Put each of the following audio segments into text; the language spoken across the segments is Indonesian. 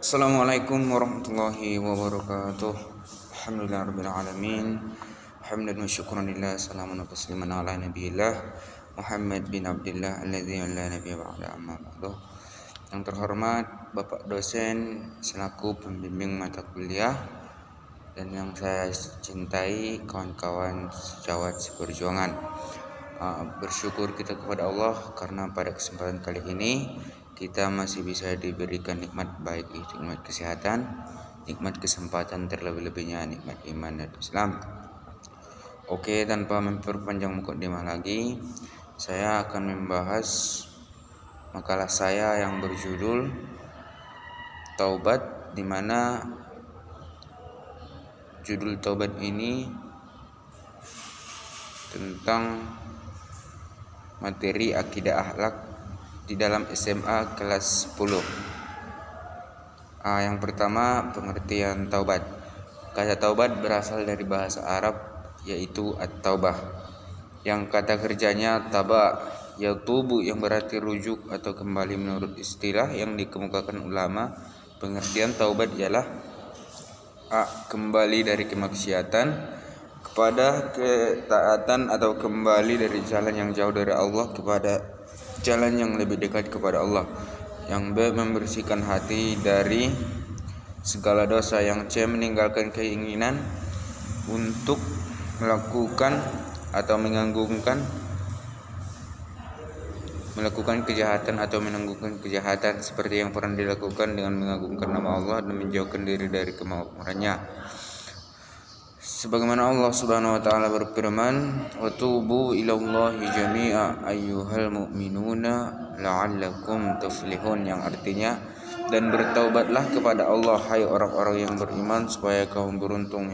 Assalamualaikum warahmatullahi wabarakatuh. Alhamdulillahirrabbilalamin. Hamdan wa syukran lillah. Salamun wa tasliman ala nabiyillah Muhammad bin Abdullah alladzi la nabiyya ba'da amma ba'du. Yang terhormat Bapak dosen selaku pembimbing mata kuliah dan yang saya cintai kawan-kawan sejawat seperjuangan. Bersyukur kita kepada Allah karena pada kesempatan kali ini kita masih bisa diberikan nikmat, baik itu nikmat kesehatan, nikmat kesempatan, terlebih-lebihnya nikmat iman dan Islam. Oke, tanpa memperpanjang mukadimah lagi, saya akan membahas makalah saya yang berjudul Taubat, di mana judul taubat ini tentang materi akidah akhlak di dalam SMA kelas 10. Yang pertama, pengertian taubat. Kata taubat berasal dari bahasa Arab, yaitu at-taubah, yang kata kerjanya taba, yatubu, yang berarti rujuk atau kembali. Menurut istilah yang dikemukakan ulama, pengertian taubat ialah kembali dari kemaksiatan kepada ketaatan, atau kembali dari jalan yang jauh dari Allah kepada jalan yang lebih dekat kepada Allah. Yang B, membersihkan hati dari segala dosa. Yang C, meninggalkan keinginan untuk melakukan atau melakukan kejahatan atau menangguhkan kejahatan seperti yang pernah dilakukan, dengan mengagungkan nama Allah dan menjauhkan diri dari kemakmurannya. Sebagaimana Allah Subhanahu wa taala berfirman, "Wa tubu ilallahi jami'a ayyuhal mu'minuna la'allakum tuflihun," yang artinya, dan bertaubatlah kepada Allah hai orang-orang yang beriman supaya kaum beruntung,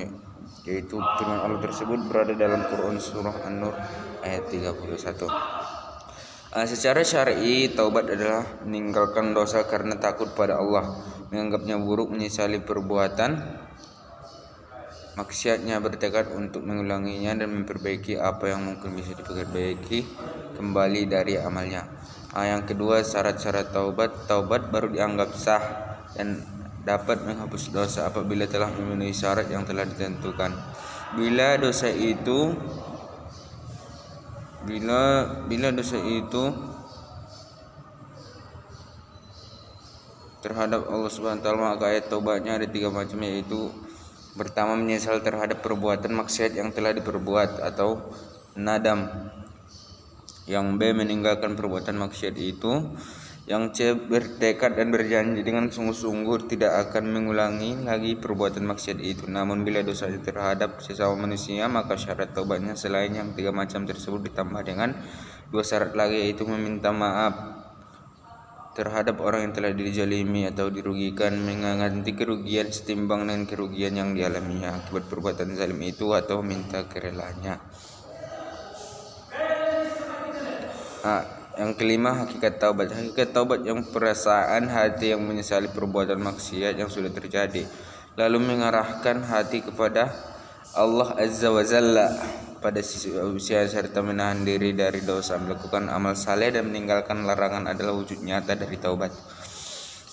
yaitu firman Allah tersebut berada dalam Quran surah An-Nur ayat 31. Secara syar'i, taubat adalah meninggalkan dosa karena takut pada Allah, menganggapnya buruk, menyesali perbuatan maksiatnya, bertekad untuk mengulanginya dan memperbaiki apa yang mungkin bisa diperbaiki kembali dari amalnya. Yang kedua, syarat-syarat taubat. Taubat baru dianggap sah dan dapat menghapus dosa apabila telah memenuhi syarat yang telah ditentukan. Bila dosa itu terhadap Allah Subhanahu wa taala, maka ayat taubatnya ada 3 macam, yaitu pertama, menyesal terhadap perbuatan maksiat yang telah diperbuat atau nadam. Yang B, meninggalkan perbuatan maksiat itu. Yang C, bertekad dan berjanji dengan sungguh-sungguh tidak akan mengulangi lagi perbuatan maksiat itu. Namun bila dosa terhadap sesama manusia, maka syarat taubatnya selain yang 3 macam tersebut ditambah dengan 2 syarat lagi, yaitu meminta maaf terhadap orang yang telah dizalimi atau dirugikan, mengganti kerugian setimbang dengan kerugian yang dialaminya akibat perbuatan zalim itu, atau minta kerelaannya. Yang kelima, hakikat taubat. Hakikat taubat yang perasaan hati yang menyesali perbuatan maksiat yang sudah terjadi, lalu mengarahkan hati kepada Allah Azza wa Jalla pada sisi usia, serta menahan diri dari dosa, melakukan amal saleh dan meninggalkan larangan adalah wujud nyata dari taubat.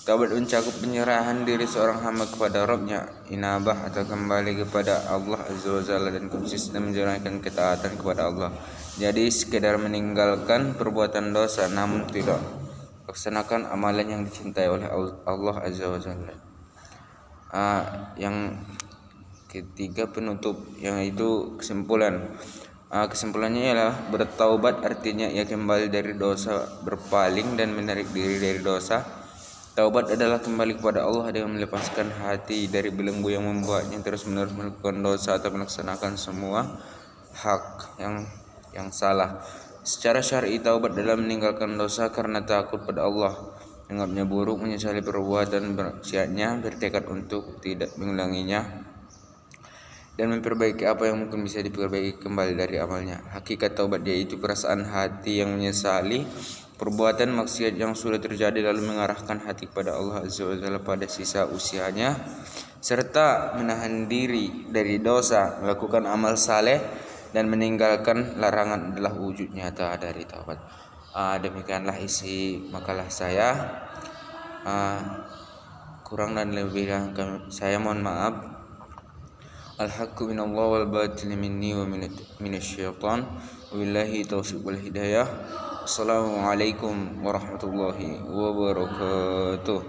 Taubat mencakup penyerahan diri seorang hamba kepada Rabb-nya, inabah atau kembali kepada Allah Azza wa Jalla, dan konsisten menjalankan ketaatan kepada Allah. Jadi sekedar meninggalkan perbuatan dosa namun tidak laksanakan amalan yang dicintai oleh Allah Azza wa Jalla. Yang ketiga, penutup, yang itu kesimpulan. Kesimpulannya ialah bertaubat artinya ia kembali dari dosa, berpaling dan menarik diri dari dosa. Taubat adalah kembali kepada Allah dengan melepaskan hati dari belenggu yang membuatnya terus-menerus melakukan dosa atau melaksanakan semua hak yang salah. Secara syar'i, taubat adalah meninggalkan dosa karena takut pada Allah, menganggapnya buruk, menyesali perbuatan maksiatnya, bertekad untuk tidak mengulanginya dan memperbaiki apa yang mungkin bisa diperbaiki kembali dari amalnya. Hakikat taubat yaitu perasaan hati yang menyesali perbuatan maksiat yang sudah terjadi, lalu mengarahkan hati kepada Allah Azza wa Jalla pada sisa usianya, serta menahan diri dari dosa, melakukan amal saleh dan meninggalkan larangan adalah wujud nyata dari taubat. Demikianlah isi makalah saya. Kurang dan lebihnya saya mohon maaf. Al-haqqu minallah wal batil minni wa minasyaitan. Wabillahi taufiq wal hidayah. Assalamualaikum warahmatullahi wabarakatuh.